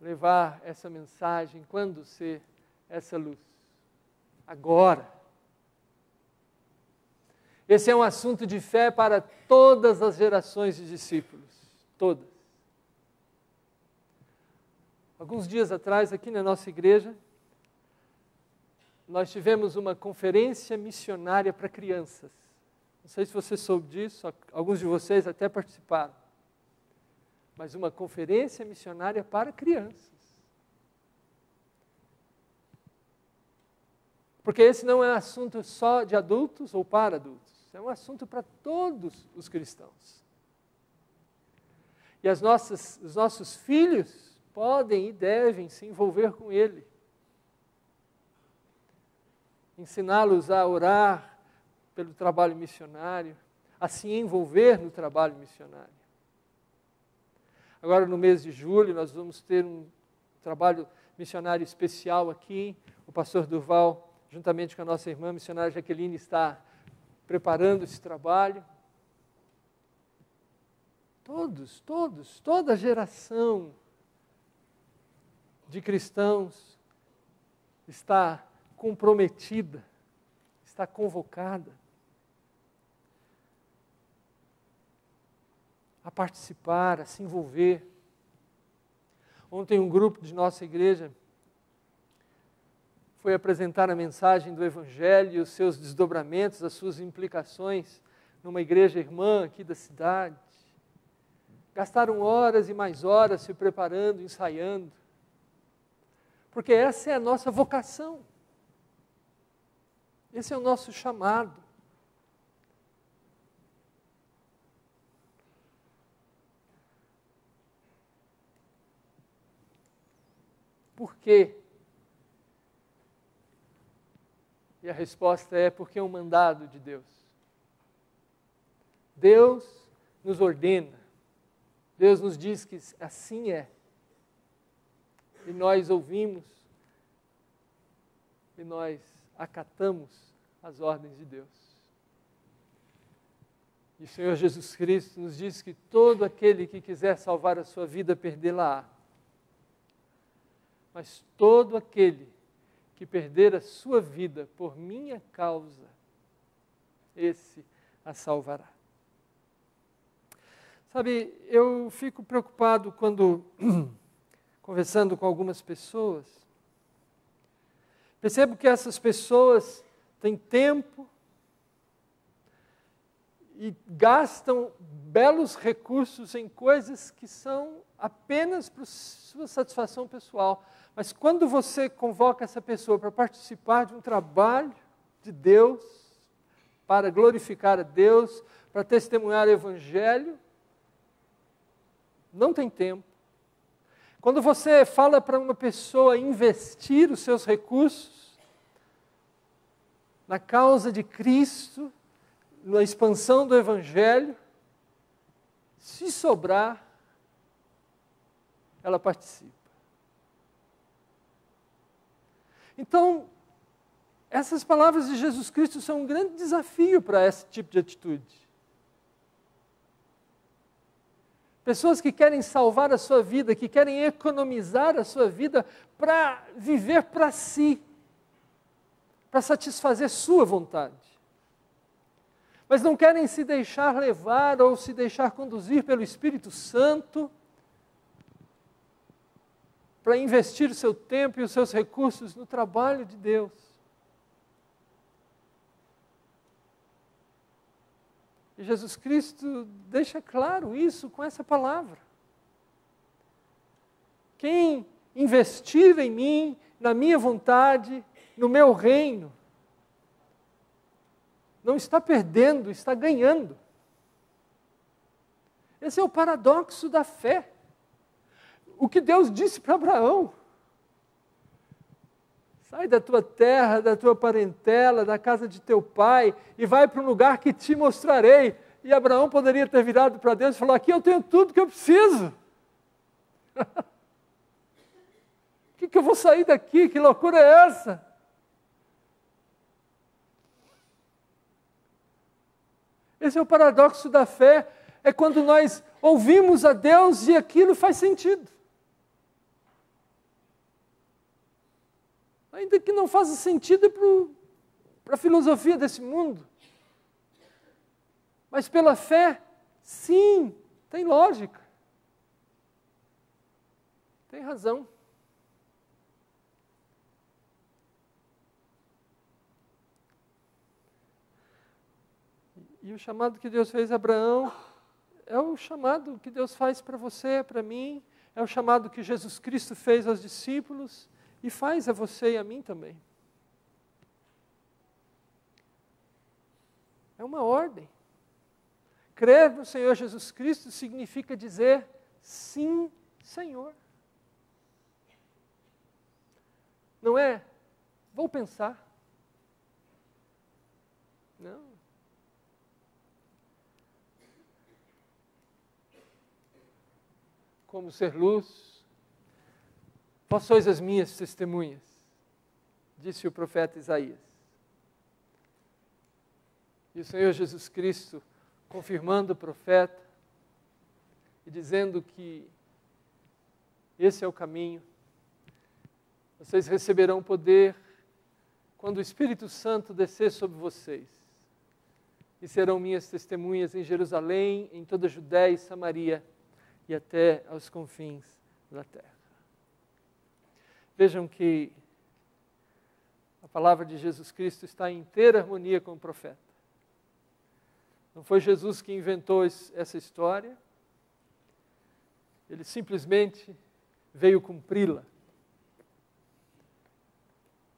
levar essa mensagem? Quando ser essa luz? Agora. Esse é um assunto de fé para todas as gerações de discípulos. Todas. Alguns dias atrás, aqui na nossa igreja, nós tivemos uma conferência missionária para crianças. Não sei se você soube disso, alguns de vocês até participaram. Mas uma conferência missionária para crianças. Porque esse não é um assunto só de adultos ou para adultos. É um assunto para todos os cristãos. E os nossos filhos podem e devem se envolver com ele. Ensiná-los a orar pelo trabalho missionário, a se envolver no trabalho missionário. Agora, no mês de julho, nós vamos ter um trabalho missionário especial aqui. O pastor Durval, juntamente com a nossa irmã missionária Jaqueline, está preparando esse trabalho. Toda geração de cristãos está comprometida, está convocada a participar, a se envolver. Ontem um grupo de nossa igreja foi apresentar a mensagem do Evangelho e os seus desdobramentos, as suas implicações numa igreja irmã aqui da cidade. Gastaram horas e mais horas se preparando, ensaiando, porque essa é a nossa vocação. Esse é o nosso chamado. Por quê? E a resposta é porque é um mandado de Deus. Deus nos ordena. Deus nos diz que assim é. E nós ouvimos. E nós acatamos as ordens de Deus. E o Senhor Jesus Cristo nos diz que todo aquele que quiser salvar a sua vida, perdê-la-á. Mas todo aquele que perder a sua vida por minha causa, esse a salvará. Sabe, eu fico preocupado quando, conversando com algumas pessoas, percebo que essas pessoas têm tempo e gastam belos recursos em coisas que são apenas para sua satisfação pessoal. Mas quando você convoca essa pessoa para participar de um trabalho de Deus, para glorificar a Deus, para testemunhar o Evangelho, não tem tempo. Quando você fala para uma pessoa investir os seus recursos na causa de Cristo, na expansão do Evangelho, se sobrar, ela participa. Então, essas palavras de Jesus Cristo são um grande desafio para esse tipo de atitude. Pessoas que querem salvar a sua vida, que querem economizar a sua vida para viver para si, para satisfazer sua vontade. Mas não querem se deixar levar ou se deixar conduzir pelo Espírito Santo para investir o seu tempo e os seus recursos no trabalho de Deus. E Jesus Cristo deixa claro isso com essa palavra. Quem investir em mim, na minha vontade, no meu reino, não está perdendo, está ganhando. Esse é o paradoxo da fé. O que Deus disse para Abraão: sai da tua terra, da tua parentela, da casa de teu pai, e vai para um lugar que te mostrarei. E Abraão poderia ter virado para Deus e falado: aqui eu tenho tudo que eu preciso. Por que eu vou sair daqui? Que loucura é essa? Esse é o paradoxo da fé. É quando nós ouvimos a Deus e aquilo faz sentido. Ainda que não faça sentido para a filosofia desse mundo. Mas pela fé, sim, tem lógica. Tem razão. E o chamado que Deus fez a Abraão é o chamado que Deus faz para você, para mim, é o chamado que Jesus Cristo fez aos discípulos e faz a você e a mim também. É uma ordem. Crer no Senhor Jesus Cristo significa dizer sim, Senhor. Não é, vou pensar. Não. Como ser luz, vós sois as minhas testemunhas, disse o profeta Isaías. E o Senhor Jesus Cristo, confirmando o profeta e dizendo que esse é o caminho, vocês receberão poder quando o Espírito Santo descer sobre vocês, e serão minhas testemunhas em Jerusalém, em toda a Judéia e Samaria, e até aos confins da terra. Vejam que a palavra de Jesus Cristo está em inteira harmonia com o profeta. Não foi Jesus que inventou essa história, ele simplesmente veio cumpri-la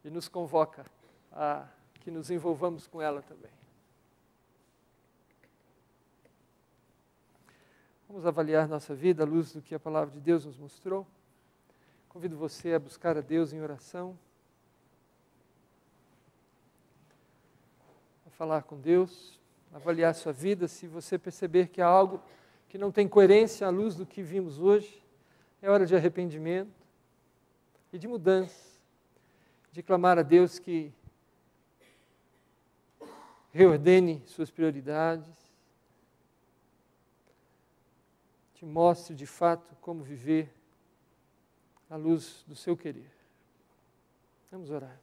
e nos convoca a que nos envolvamos com ela também. Vamos avaliar nossa vida à luz do que a palavra de Deus nos mostrou. Convido você a buscar a Deus em oração, a falar com Deus, avaliar sua vida. Se você perceber que há algo que não tem coerência à luz do que vimos hoje, é hora de arrependimento e de mudança, de clamar a Deus que reordene suas prioridades, te mostre de fato como viver à luz do seu querer. Vamos orar.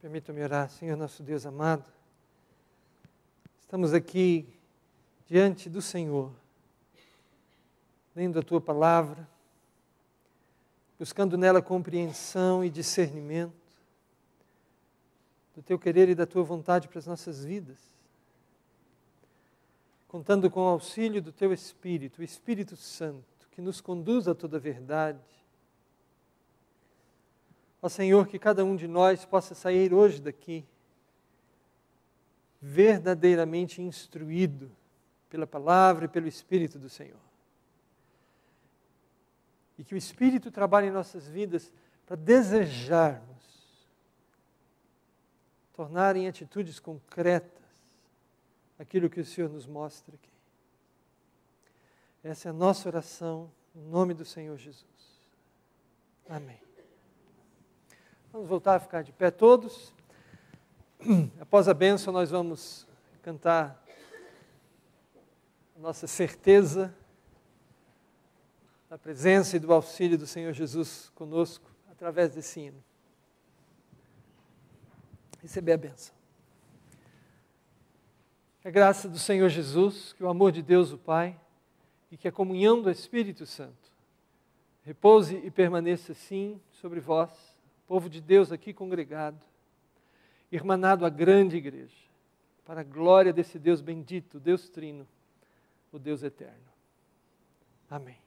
Permita-me orar. Senhor nosso Deus amado, estamos aqui diante do Senhor, lendo a Tua palavra, buscando nela compreensão e discernimento do Teu querer e da Tua vontade para as nossas vidas, contando com o auxílio do Teu Espírito, o Espírito Santo, que nos conduz a toda a verdade. Ó Senhor, que cada um de nós possa sair hoje daqui verdadeiramente instruído pela palavra e pelo Espírito do Senhor. E que o Espírito trabalhe em nossas vidas para desejarmos tornar em atitudes concretas aquilo que o Senhor nos mostra aqui. Essa é a nossa oração, em nome do Senhor Jesus. Amém. Vamos voltar a ficar de pé todos. Após a bênção, nós vamos cantar a nossa certeza da presença e do auxílio do Senhor Jesus conosco, através desse hino. Receber a bênção. Que a graça do Senhor Jesus, que o amor de Deus o Pai e que a comunhão do Espírito Santo repouse e permaneça assim sobre vós, povo de Deus aqui congregado, irmanado à grande igreja, para a glória desse Deus bendito, Deus Trino, o Deus eterno. Amém.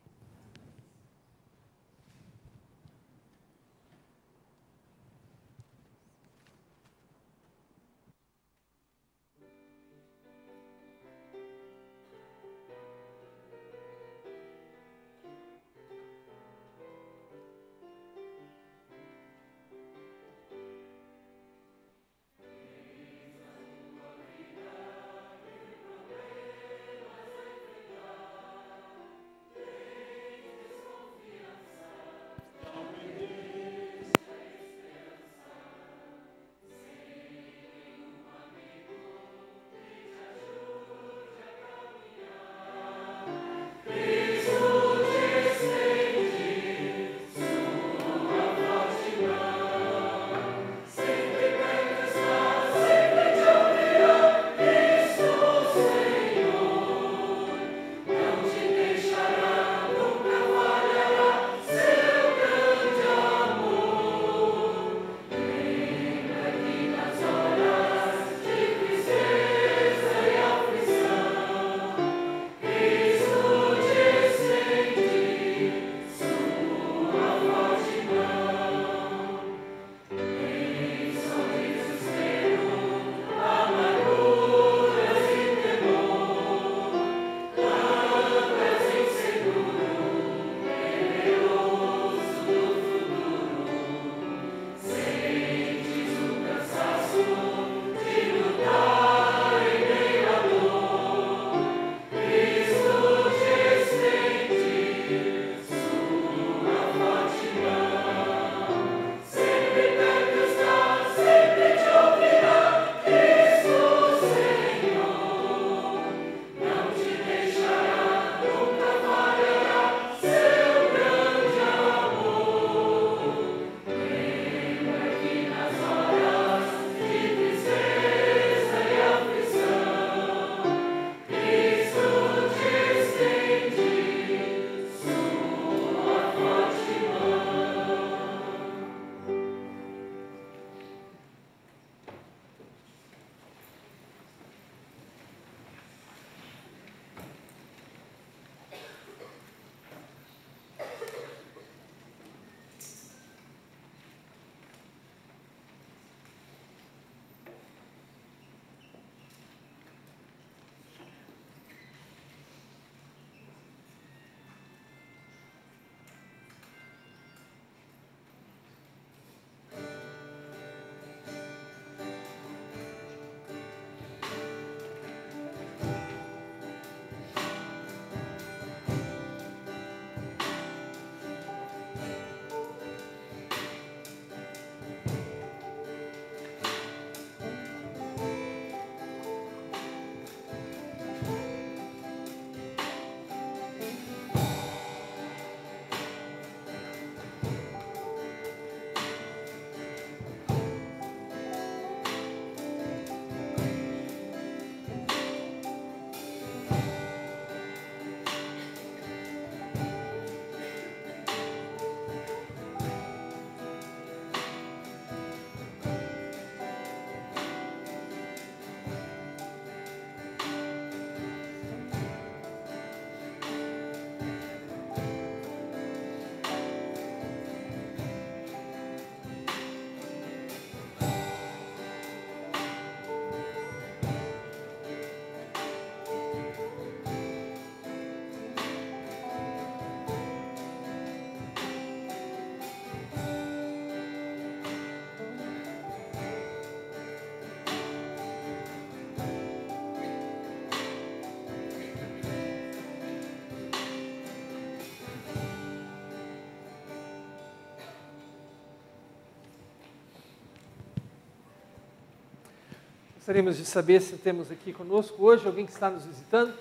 Gostaríamos de saber se temos aqui conosco hoje alguém que está nos visitando.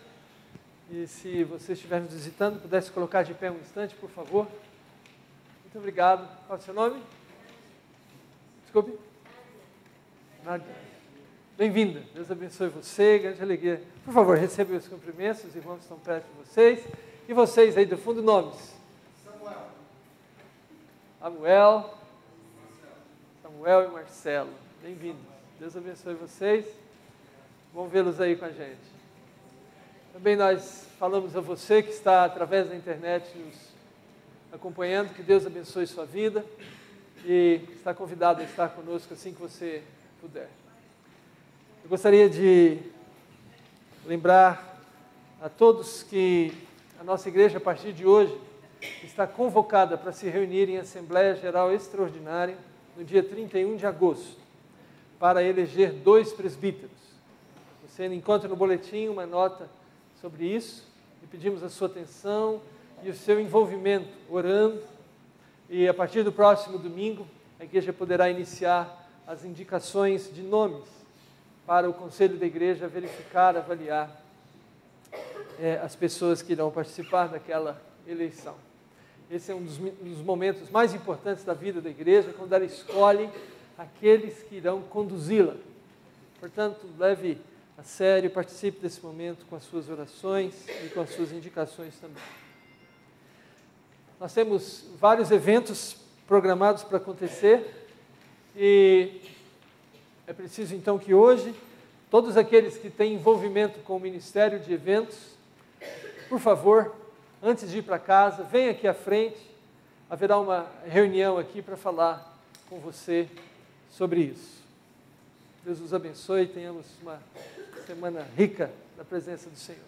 E se você estiver nos visitando, pudesse colocar de pé um instante, por favor. Muito obrigado. Qual é o seu nome? Desculpe. Nádia. Bem-vinda. Deus abençoe você. Grande alegria. Por favor, receba os cumprimentos. Os irmãos estão perto de vocês. E vocês aí do fundo, nomes? Samuel e Marcelo. Bem-vindos. Deus abençoe vocês. Bom vê-los aí com a gente. Também nós falamos a você que está através da internet nos acompanhando, que Deus abençoe sua vida e está convidado a estar conosco assim que você puder. Eu gostaria de lembrar a todos que a nossa igreja, a partir de hoje, está convocada para se reunir em Assembleia Geral Extraordinária no dia 31 de agosto, para eleger 2 presbíteros. Você encontra no boletim uma nota sobre isso, e pedimos a sua atenção e o seu envolvimento, orando, e a partir do próximo domingo, a igreja poderá iniciar as indicações de nomes para o conselho da igreja verificar, avaliar as pessoas que irão participar daquela eleição. Esse é um dos momentos mais importantes da vida da igreja, quando ela escolhe aqueles que irão conduzi-la. Portanto, leve a sério, participe desse momento com as suas orações e com as suas indicações também. Nós temos vários eventos programados para acontecer e é preciso então que hoje, todos aqueles que têm envolvimento com o Ministério de Eventos, por favor, antes de ir para casa, venha aqui à frente, haverá uma reunião aqui para falar com você sobre isso. Deus os abençoe e tenhamos uma semana rica na presença do Senhor.